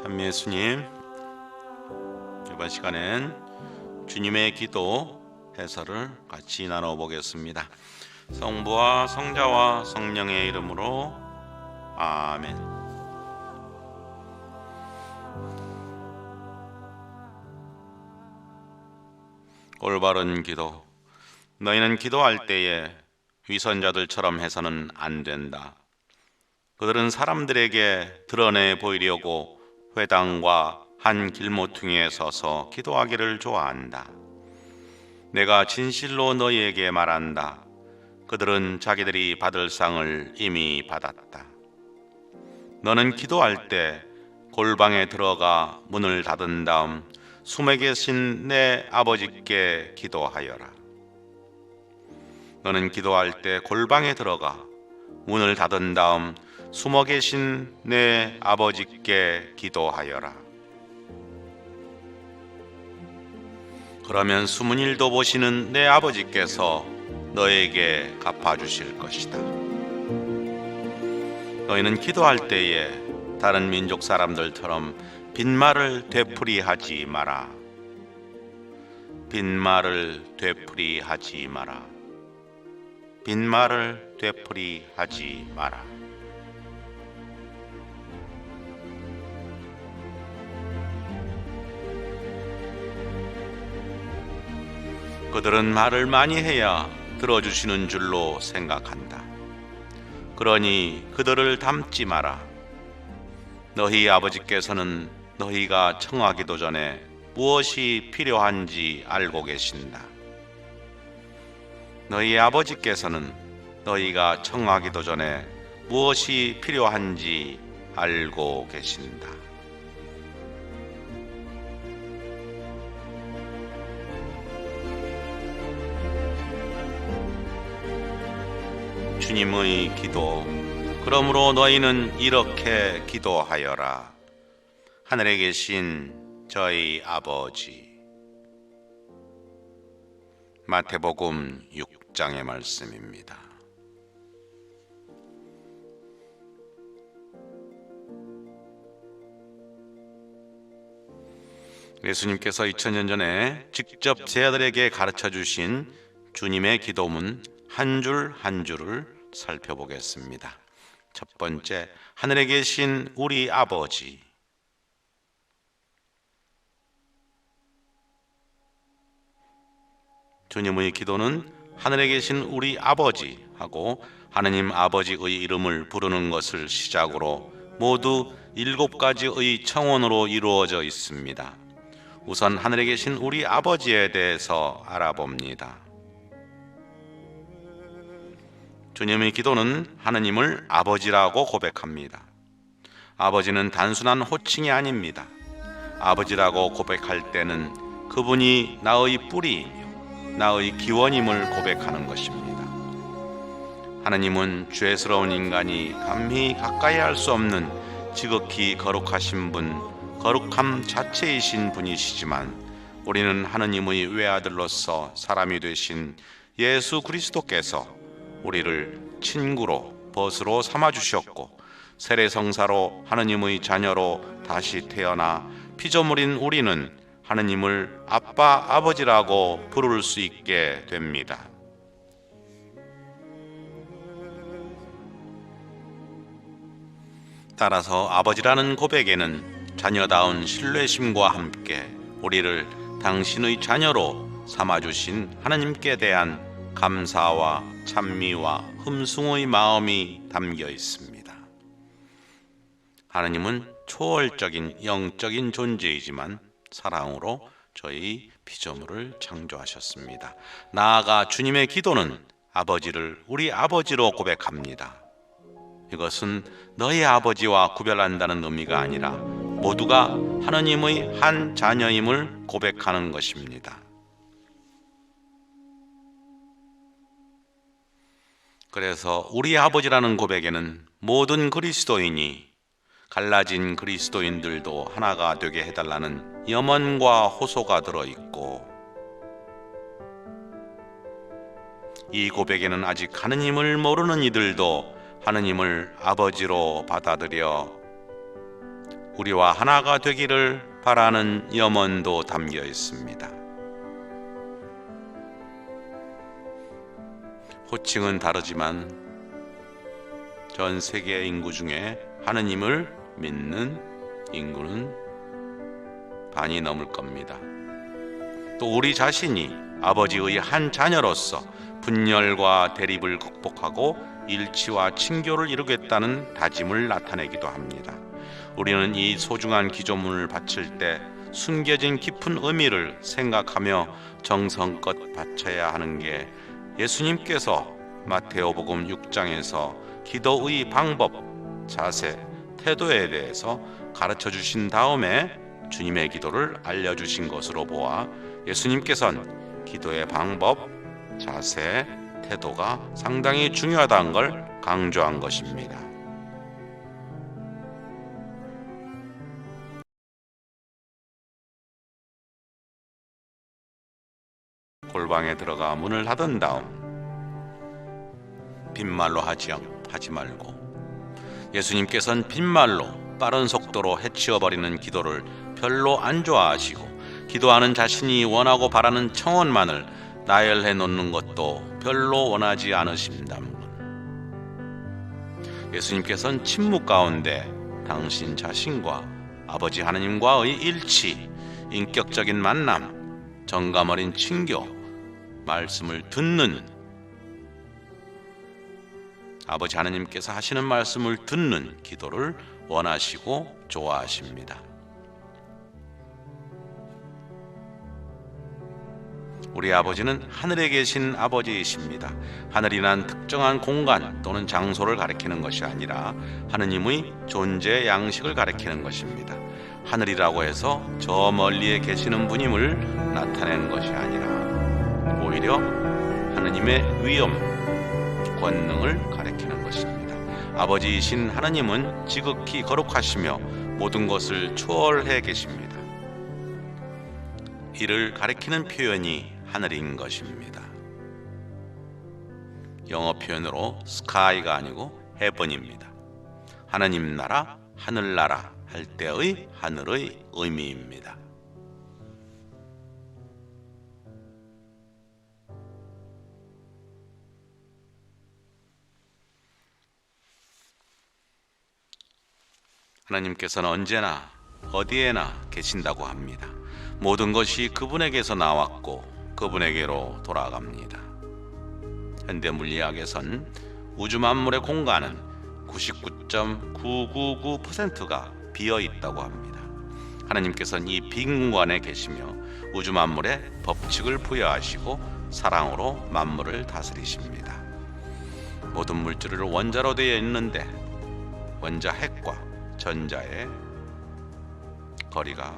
찬미 예수님, 이번 시간엔 주님의 기도 해설을 같이 나눠보겠습니다. 성부와 성자와 성령의 이름으로 아멘. 올바른 기도. 너희는 기도할 때에 위선자들처럼 해서는 안 된다. 그들은 사람들에게 드러내 보이려고 회당과 한 길모퉁이에 서서 기도하기를 좋아한다. 내가 진실로 너희에게 말한다. 그들은 자기들이 받을 상을 이미 받았다. 너는 기도할 때 골방에 들어가 문을 닫은 다음 숨에 계신 내 아버지께 기도하여라. 너는 기도할 때 골방에 들어가 문을 닫은 다음 숨어 계신 내 아버지께 기도하여라. 그러면 숨은 일도 보시는 내 아버지께서 너에게 갚아주실 것이다. 너희는 기도할 때에 다른 민족 사람들처럼 빈말을 되풀이하지 마라. 빈말을 되풀이하지 마라. 빈말을 되풀이하지 마라. 그들은 말을 많이 해야 들어주시는 줄로 생각한다. 그러니 그들을 닮지 마라. 너희 아버지께서는 너희가 청하기도 전에 무엇이 필요한지 알고 계신다. 너희 아버지께서는 너희가 청하기도 전에 무엇이 필요한지 알고 계신다. 주님의 기도. 그러므로 너희는 이렇게 기도하여라. 하늘에 계신 저희 아버지. 마태복음 6장의 말씀입니다. 예수님께서 2000년 전에 직접 제자들에게 가르쳐 주신 주님의 기도문 한 줄 한 줄을 살펴보겠습니다. 첫 번째, 하늘에 계신 우리 아버지. 주님의 기도는 하늘에 계신 우리 아버지 하고 하느님 아버지의 이름을 부르는 것을 시작으로 모두 7가지의 청원으로 이루어져 있습니다. 우선 하늘에 계신 우리 아버지에 대해서 알아봅니다. 주님의 기도는 하느님을 아버지라고 고백합니다. 아버지는 단순한 호칭이 아닙니다. 아버지라고 고백할 때는 그분이 나의 뿌리이며 나의 기원임을 고백하는 것입니다. 하느님은 죄스러운 인간이 감히 가까이 할 수 없는 지극히 거룩하신 분, 거룩함 자체이신 분이시지만 우리는 하느님의 외아들로서 사람이 되신 예수 그리스도께서 우리를 친구로 벗으로 삼아주셨고 세례성사로 하느님의 자녀로 다시 태어나 피조물인 우리는 하느님을 아빠, 아버지라고 부를 수 있게 됩니다. 따라서 아버지라는 고백에는 자녀다운 신뢰심과 함께 우리를 당신의 자녀로 삼아주신 하느님께 대한 감사와 찬미와 흠숭의 마음이 담겨 있습니다. 하느님은 초월적인 영적인 존재이지만 사랑으로 저희 피조물을 창조하셨습니다. 나아가 주님의 기도는 아버지를 우리 아버지로 고백합니다. 이것은 너희 아버지와 구별한다는 의미가 아니라 모두가 하느님의 한 자녀임을 고백하는 것입니다. 그래서 우리 아버지라는 고백에는 모든 그리스도인이 갈라진 그리스도인들도 하나가 되게 해달라는 염원과 호소가 들어있고 이 고백에는 아직 하느님을 모르는 이들도 하느님을 아버지로 받아들여 우리와 하나가 되기를 바라는 염원도 담겨 있습니다. 호칭은 다르지만 전 세계 인구 중에 하느님을 믿는 인구는 반이 넘을 겁니다. 또 우리 자신이 아버지의 한 자녀로서 분열과 대립을 극복하고 일치와 친교를 이루겠다는 다짐을 나타내기도 합니다. 우리는 이 소중한 기조문을 바칠 때 숨겨진 깊은 의미를 생각하며 정성껏 바쳐야 하는 게 예수님께서 마테오복음 6장에서 기도의 방법, 자세, 태도에 대해서 가르쳐 주신 다음에 주님의 기도를 알려주신 것으로 보아 예수님께서는 기도의 방법, 자세, 태도가 상당히 중요하다는 걸 강조한 것입니다. 골방에 들어가 문을 닫은 다음 빈말로 하지 말고 예수님께서는 빈말로 빠른 속도로 해치워버리는 기도를 별로 안 좋아하시고 기도하는 자신이 원하고 바라는 청원만을 나열해 놓는 것도 별로 원하지 않으십니다. 예수님께서는 침묵 가운데 당신 자신과 아버지 하나님과의 일치, 인격적인 만남, 정감 어린 친교, 말씀을 듣는 아버지 하나님께서 하시는 말씀을 듣는 기도를 원하시고 좋아하십니다. 우리 아버지는 하늘에 계신 아버지이십니다. 하늘이란 특정한 공간 또는 장소를 가리키는 것이 아니라 하느님의 존재 양식을 가리키는 것입니다. 하늘이라고 해서 저 멀리에 계시는 분임을 나타내는 것이 아니라 오히려 하느님의 위엄, 권능을 가리키는 것입니다. 아버지이신 하느님은 지극히 거룩하시며 모든 것을 초월해 계십니다. 이를 가리키는 표현이 하늘인 것입니다. 영어 표현으로 sky가 아니고 heaven입니다. 하나님 나라, 하늘나라 할 때의 하늘의 의미입니다. 하나님께서는 언제나 어디에나 계신다고 합니다. 모든 것이 그분에게서 나왔고 그분에게로 돌아갑니다. 현대 물리학에선 우주 만물의 공간은 99.999%가 비어 있다고 합니다. 하나님께서는 이 빈 공간에 계시며 우주 만물에 법칙을 부여하시고 사랑으로 만물을 다스리십니다. 모든 물질은 원자로 되어 있는데 원자 핵과 전자의 거리가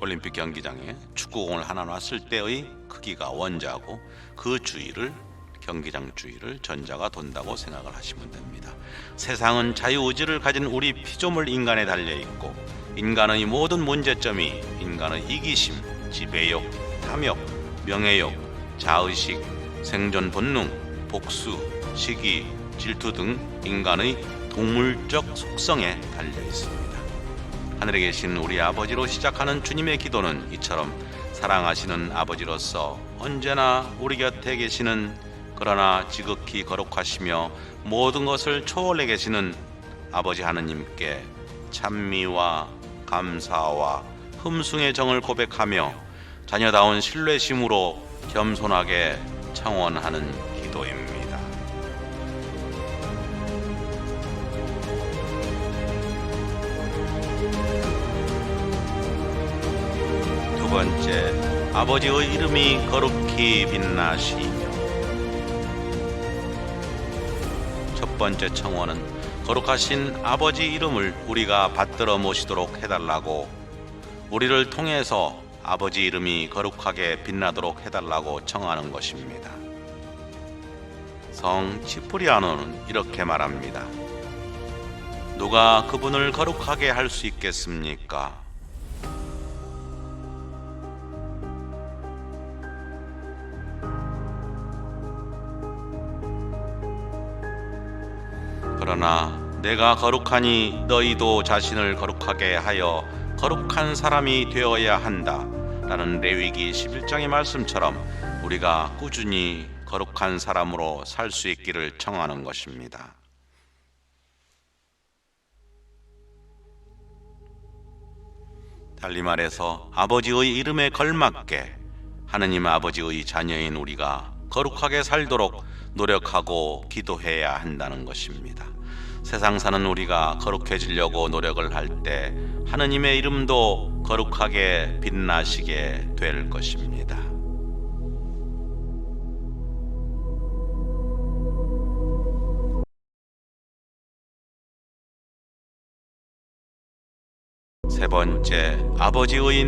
올림픽 경기장에 축구공을 하나 놨을 때의 크기가 원자고 그 주위를 경기장 주위를 전자가 돈다고 생각을 하시면 됩니다. 세상은 자유의지를 가진 우리 피조물 인간에 달려있고 인간의 모든 문제점이 인간의 이기심, 지배욕, 탐욕, 명예욕, 자의식, 생존 본능, 복수, 시기, 질투 등 인간의 동물적 속성에 달려있습니다. 하늘에 계신 우리 아버지로 시작하는 주님의 기도는 이처럼 사랑하시는 아버지로서 언제나 우리 곁에 계시는 그러나 지극히 거룩하시며 모든 것을 초월해 계시는 아버지 하느님께 찬미와 감사와 흠숭의 정을 고백하며 자녀다운 신뢰심으로 겸손하게 청원하는 기도입니다. 두 번째, 아버지의 이름이 거룩히 빛나시며. 첫 번째 청원은 거룩하신 아버지 이름을 우리가 받들어 모시도록 해달라고, 우리를 통해서 아버지 이름이 거룩하게 빛나도록 해달라고 청하는 것입니다. 성 치프리아노는 이렇게 말합니다. 누가 그분을 거룩하게 할 수 있겠습니까? 그러나 내가 거룩하니 너희도 자신을 거룩하게 하여 거룩한 사람이 되어야 한다 라는 레위기 11장의 말씀처럼 우리가 꾸준히 거룩한 사람으로 살 수 있기를 청하는 것입니다. 달리 말해서 아버지의 이름에 걸맞게 하느님 아버지의 자녀인 우리가 거룩하게 살도록 노력하고 기도해야 한다는 것입니다. 세상 사는 우리가 거룩해지려고 노력을 할 때 하느님의 이름도 거룩하게 빛나시게 될 것입니다. 세 번째, 아버지의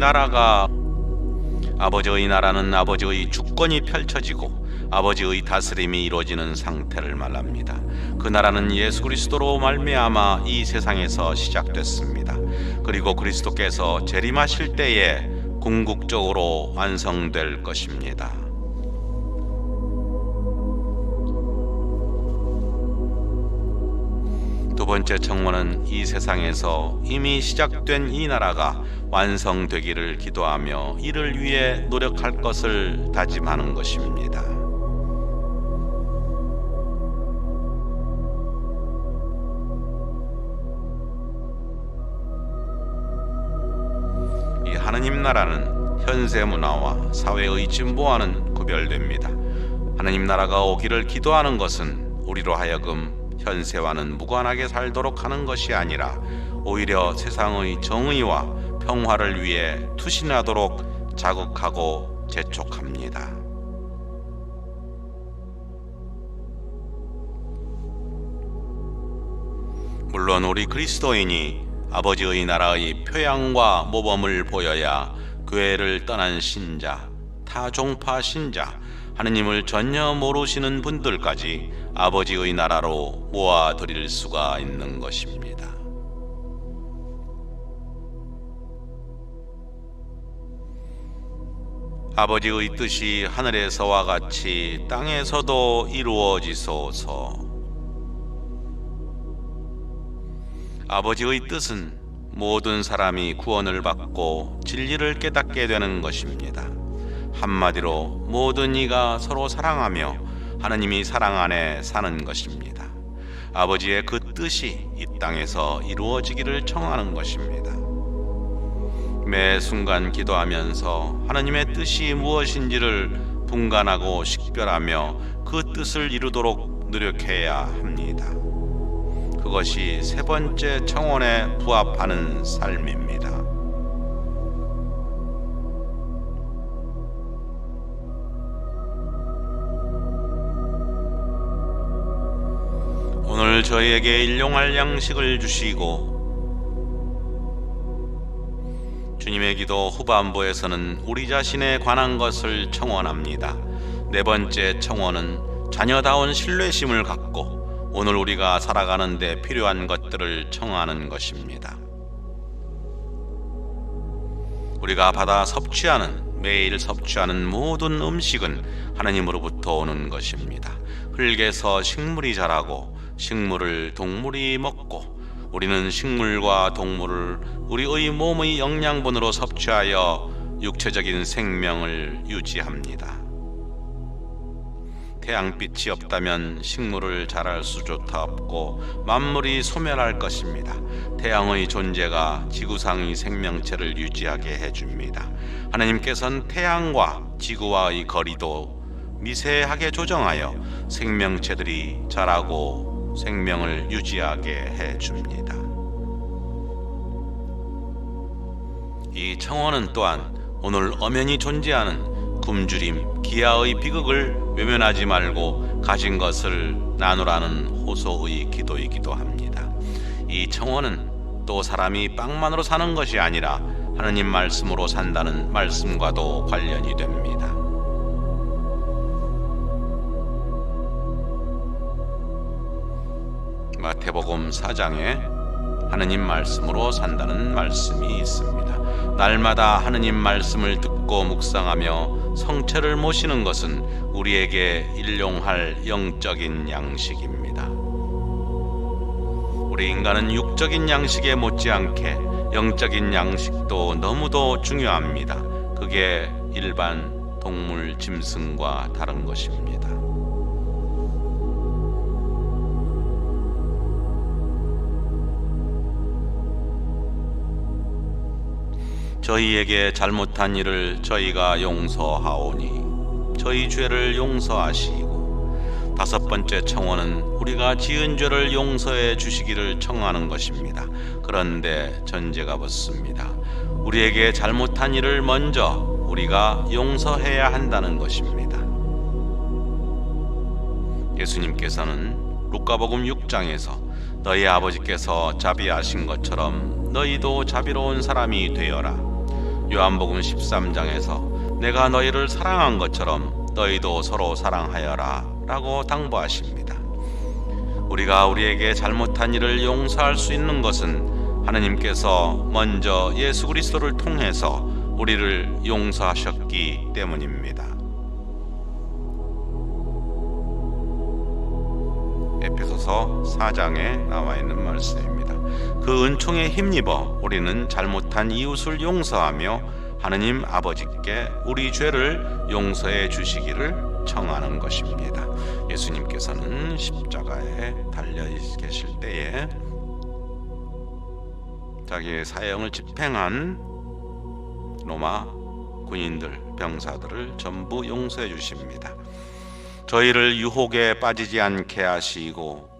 나라는 아버지의 주권이 펼쳐지고 아버지의 다스림이 이루어지는 상태를 말합니다. 그 나라는 예수 그리스도로 말미암아 이 세상에서 시작됐습니다. 그리고 그리스도께서 재림하실 때에 궁극적으로 완성될 것입니다. 두 번째 청원은 이 세상에서 이미 시작된 이 나라가 완성되기를 기도하며 이를 위해 노력할 것을 다짐하는 것입니다. 이 하느님 나라는 현세 문화와 사회의 진보와는 구별됩니다. 하느님 나라가 오기를 기도하는 것은 우리로 하여금 현세와는 무관하게 살도록 하는 것이 아니라 오히려 세상의 정의와 평화를 위해 투신하도록 자극하고 재촉합니다. 물론 우리 그리스도인이 아버지의 나라의 표양과 모범을 보여야 교회를 떠난 신자, 타종파 신자, 하느님을 전혀 모르시는 분들까지 아버지의 나라로 모아드릴 수가 있는 것입니다. 아버지의 뜻이 하늘에서와 같이 땅에서도 이루어지소서. 아버지의 뜻은 모든 사람이 구원을 받고 진리를 깨닫게 되는 것입니다. 한마디로 모든 이가 서로 사랑하며 하느님이 사랑 안에 사는 것입니다. 아버지의 그 뜻이 이 땅에서 이루어지기를 청하는 것입니다. 매 순간 기도하면서 하느님의 뜻이 무엇인지를 분간하고 식별하며 그 뜻을 이루도록 노력해야 합니다. 그것이 세 번째 청원에 부합하는 삶입니다. 오늘 저희에게 일용할 양식을 주시고 주님의 기도 후반부에서는 우리 자신에 관한 것을 청원합니다. 네 번째 청원은 자녀다운 신뢰심을 갖고 오늘 우리가 살아가는 데 필요한 것들을 청하는 것입니다. 우리가 받아 매일 섭취하는 모든 음식은 하나님으로부터 오는 것입니다. 흙에서 식물이 자라고 식물을 동물이 먹고 우리는 식물과 동물을 우리의 몸의 영양분으로 섭취하여 육체적인 생명을 유지합니다. 태양빛이 없다면 식물을 자랄 수조차 없고 만물이 소멸할 것입니다. 태양의 존재가 지구상의 생명체를 유지하게 해줍니다. 하나님께서는 태양과 지구와의 거리도 미세하게 조정하여 생명체들이 자라고 생명을 유지하게 해줍니다. 이 청원은 또한 오늘 엄연히 존재하는 굶주림, 기아의 비극을 외면하지 말고 가진 것을 나누라는 호소의 기도이기도 합니다. 이 청원은 또 사람이 빵만으로 사는 것이 아니라 하느님 말씀으로 산다는 말씀과도 관련이 됩니다. 마태복음 4장에 하느님 말씀으로 산다는 말씀이 있습니다. 날마다 하느님 말씀을 듣고 묵상하며 성체를 모시는 것은 우리에게 일용할 영적인 양식입니다. 우리 인간은 육적인 양식에 못지않게 영적인 양식도 너무도 중요합니다. 그게 일반 동물, 짐승과 다른 것입니다. 저희에게 잘못한 일을 저희가 용서하오니 저희 죄를 용서하시고, 다섯 번째 청원은 우리가 지은 죄를 용서해 주시기를 청하는 것입니다. 그런데 전제가 붙습니다. 우리에게 잘못한 일을 먼저 우리가 용서해야 한다는 것입니다. 예수님께서는 루카복음 6장에서 너희 아버지께서 자비하신 것처럼 너희도 자비로운 사람이 되어라, 요한복음 13장에서 내가 너희를 사랑한 것처럼 너희도 서로 사랑하여라 라고 당부하십니다. 우리가 우리에게 잘못한 일을 용서할 수 있는 것은 하느님께서 먼저 예수 그리스도를 통해서 우리를 용서하셨기 때문입니다. 에베소서 4장에 나와 있는 말씀입니다. 그 은총에 힘입어 우리는 잘못한 이웃을 용서하며 하느님 아버지께 우리 죄를 용서해 주시기를 청하는 것입니다. 예수님께서는 십자가에 달려 계실 때에 자기의 사형을 집행한 로마 군인들, 병사들을 전부 용서해 주십니다. 저희를 유혹에 빠지지 않게 하시고,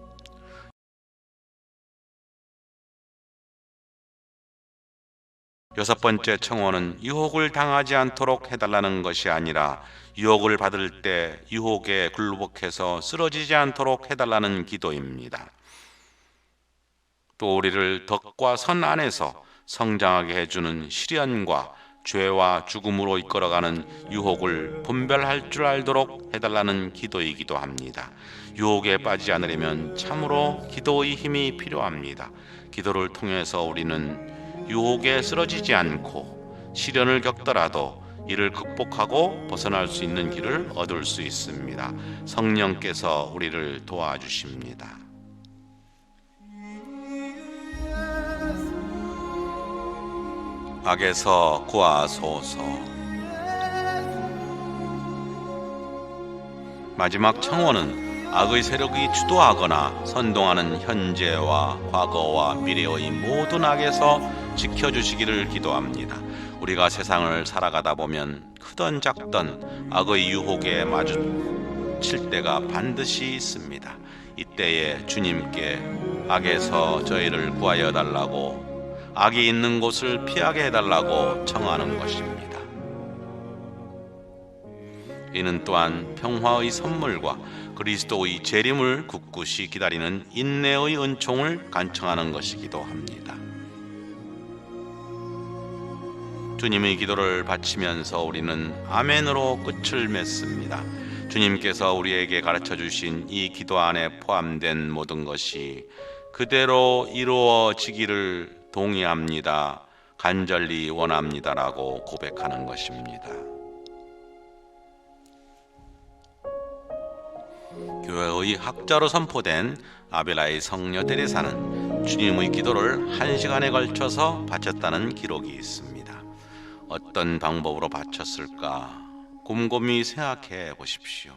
여섯 번째 청원은 유혹을 당하지 않도록 해달라는 것이 아니라 유혹을 받을 때 유혹에 굴복해서 쓰러지지 않도록 해달라는 기도입니다. 또 우리를 덕과 선 안에서 성장하게 해주는 시련과 죄와 죽음으로 이끌어가는 유혹을 분별할 줄 알도록 해달라는 기도이기도 합니다. 유혹에 빠지지 않으려면 참으로 기도의 힘이 필요합니다. 기도를 통해서 우리는 유혹에 쓰러지지 않고 시련을 겪더라도 이를 극복하고 벗어날 수 있는 길을 얻을 수 있습니다. 성령께서 우리를 도와주십니다. 악에서 구하소서. 마지막 청원은 악의 세력이 주도하거나 선동하는 현재와 과거와 미래의 모든 악에서 지켜주시기를 기도합니다. 우리가 세상을 살아가다 보면 크든 작든 악의 유혹에 마주칠 때가 반드시 있습니다. 이때에 주님께 악에서 저희를 구하여 달라고, 악이 있는 곳을 피하게 해달라고 청하는 것입니다. 이는 또한 평화의 선물과 그리스도의 재림을 굳굳이 기다리는 인내의 은총을 간청하는 것이기도 합니다. 주님의 기도를 바치면서 우리는 아멘으로 끝을 맺습니다. 주님께서 우리에게 가르쳐 주신 이 기도 안에 포함된 모든 것이 그대로 이루어지기를 동의합니다. 간절히 원합니다라고 고백하는 것입니다. 교회의 학자로 선포된 아벨라의 성녀 데레사는 주님의 기도를 1시간에 걸쳐서 바쳤다는 기록이 있습니다. 어떤 방법으로 바쳤을까 곰곰이 생각해 보십시오.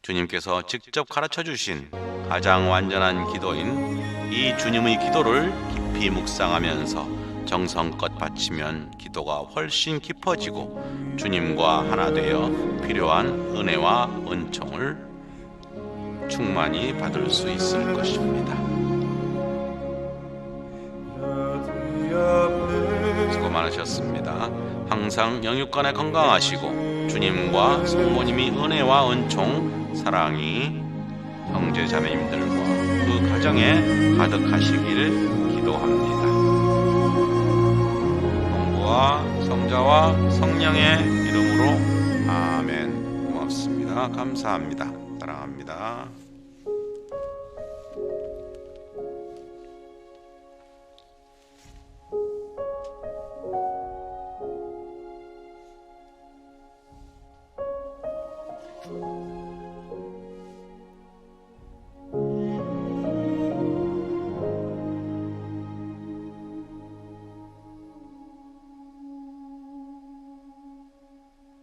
주님께서 직접 가르쳐 주신 가장 완전한 기도인 이 주님의 기도를 깊이 묵상하면서 정성껏 바치면 기도가 훨씬 깊어지고 주님과 하나 되어 필요한 은혜와 은총을 충만히 받을 수 있을 것입니다. 수고 많으셨습니다. 항상 영육간에 건강하시고 주님과 성모님이 은혜와 은총, 사랑이 형제 자매님들과 그 가정에 가득하시기를 기도합니다. 성부와 성자와 성령의 이름으로 아멘. 고맙습니다. 감사합니다. 사랑합니다.